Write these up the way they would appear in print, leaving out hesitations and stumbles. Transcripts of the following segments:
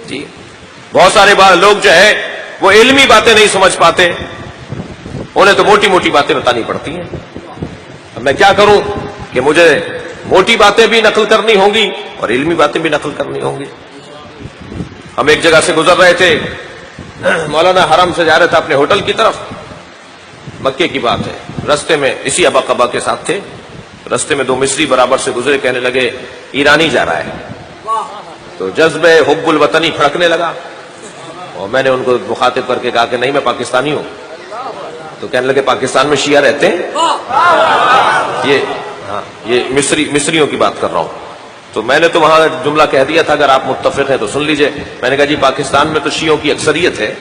جی بہت سارے لوگ جو ہے وہ علمی باتیں نہیں سمجھ پاتے، انہیں تو موٹی موٹی باتیں بتانی پڑتی ہیں. اب میں کیا کروں کہ مجھے موٹی باتیں بھی نقل کرنی ہوں گی اور علمی باتیں بھی نقل کرنی ہوں گی. ہم ایک جگہ سے گزر رہے تھے، مولانا حرم سے جا رہے تھے اپنے ہوٹل کی طرف، مکے کی بات ہے، رستے میں اسی ابا قبا کے ساتھ تھے، رستے میں دو مصری برابر سے گزرے، کہنے لگے ایرانی جا رہا ہے. تو جذبہ حب الوطنی پھڑکنے لگا اور میں نے ان کو مخاطب کر کے کہا کہ نہیں میں پاکستانی ہوں. تو کہنے لگے پاکستان میں شیعہ رہتے ہیں؟ یہ مصریوں کی بات کر رہا ہوں. تو میں نے تو وہاں جملہ کہہ دیا تھا اگر آپ متفق ہیں تو سن لیجئے. میں نے کہا جی پاکستان میں تو شیعوں کی اکثریت ہے،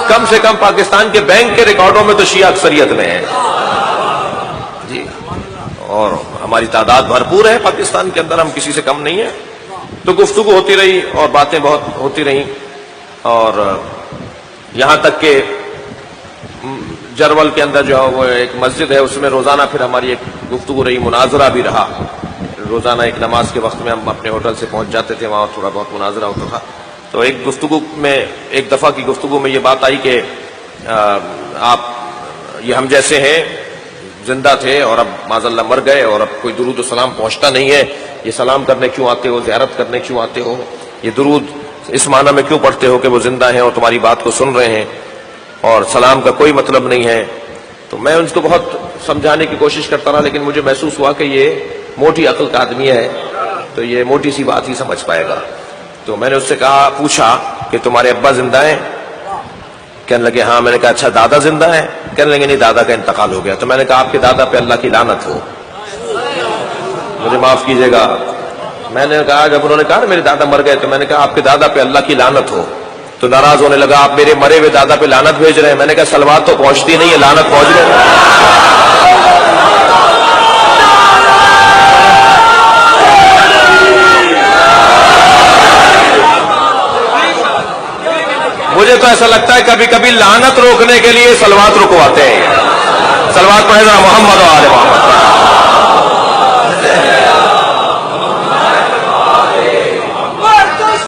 کم سے کم پاکستان کے بینک کے ریکارڈوں میں تو شیعہ اکثریت میں ہے جی، اور ہماری تعداد بھرپور ہے پاکستان کے اندر، ہم کسی سے کم نہیں ہیں. تو گفتگو ہوتی رہی اور باتیں بہت ہوتی رہیں، اور یہاں تک کہ جرول کے اندر جو وہ ایک مسجد ہے اس میں روزانہ پھر ہماری ایک گفتگو رہی، مناظرہ بھی رہا. روزانہ ایک نماز کے وقت میں ہم اپنے ہوٹل سے پہنچ جاتے تھے، وہاں تھوڑا بہت مناظرہ ہوتا تھا. تو ایک دفعہ کی گفتگو میں یہ بات آئی کہ آپ یہ ہم جیسے ہیں زندہ تھے اور اب معاذ اللہ مر گئے اور اب کوئی درود و سلام پہنچتا نہیں ہے، یہ سلام کرنے کیوں آتے ہو، زیارت کرنے کیوں آتے ہو، یہ درود اس معنی میں کیوں پڑھتے ہو کہ وہ زندہ ہیں اور تمہاری بات کو سن رہے ہیں، اور سلام کا کوئی مطلب نہیں ہے. تو میں ان کو بہت سمجھانے کی کوشش کرتا رہا، لیکن مجھے محسوس ہوا کہ یہ موٹی عقل کا آدمی ہے تو یہ موٹی سی بات ہی سمجھ پائے گا. تو میں نے اس سے پوچھا کہ تمہارے ابا زندہ ہیں؟ کہنے لگے ہاں. میں نے کہا اچھا دادا زندہ ہے؟ کہنے لگے نہیں دادا کا انتقال ہو گیا. تو میں نے کہا آپ کے دادا پہ اللہ کی لعنت ہو، مجھے معاف کیجیے گا. میں نے کہا جب انہوں نے کہا میرے دادا مر گئے تو میں نے کہا آپ کے دادا پہ اللہ کی لعنت ہو. تو ناراض ہونے لگا، آپ میرے مرے ہوئے دادا پہ لعنت بھیج رہے ہیں. میں نے کہا صلوات تو پہنچتی نہیں ہے، لعنت پہنچ رہے. مجھے تو ایسا لگتا ہے کبھی کبھی لعنت روکنے کے لیے صلوات رکواتے ہیں. صلوات پڑھے ذرا محمد و آل محمد.